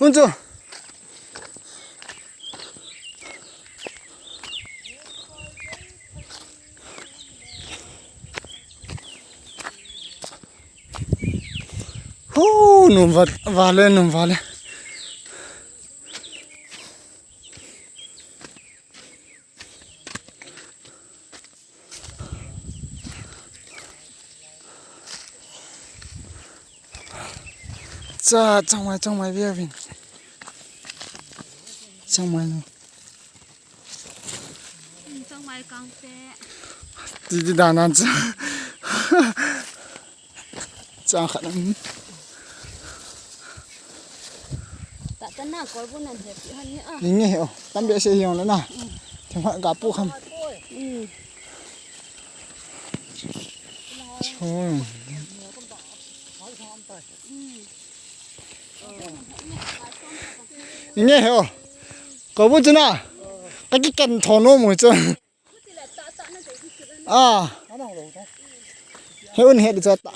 먼저 후 놈 발레 놈 발레 자 정말 비어빈 정말 강세. 디디 나나자 자 가는 따뜻나 걸고는 대피 하니 아. 잉해요 담배 세용을 나 정말 가쁘함 총 잉해요 거부지나 까짓깐 더 놓으면 좀 아 해운 해도 좋다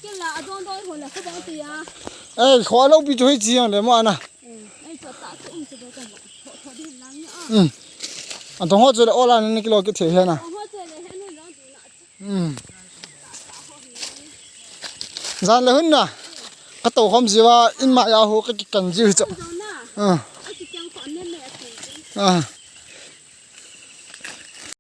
cái là don đôi hồi là không bao tiền à. 에 khó lâu bị chơi gì để mà nè Đây cho tạ cũng sẽ được cần họ đi lắm nhá. à đồng hồ chơi là ô cái lô cái thể hiện nè Họ chơi là hết luôn đó tụi nó. gian là hơn nè cái tổ không gì mà in mạ ya hồ cái cần gì chứ Anh chỉ chẳng còn nên mẹ thì.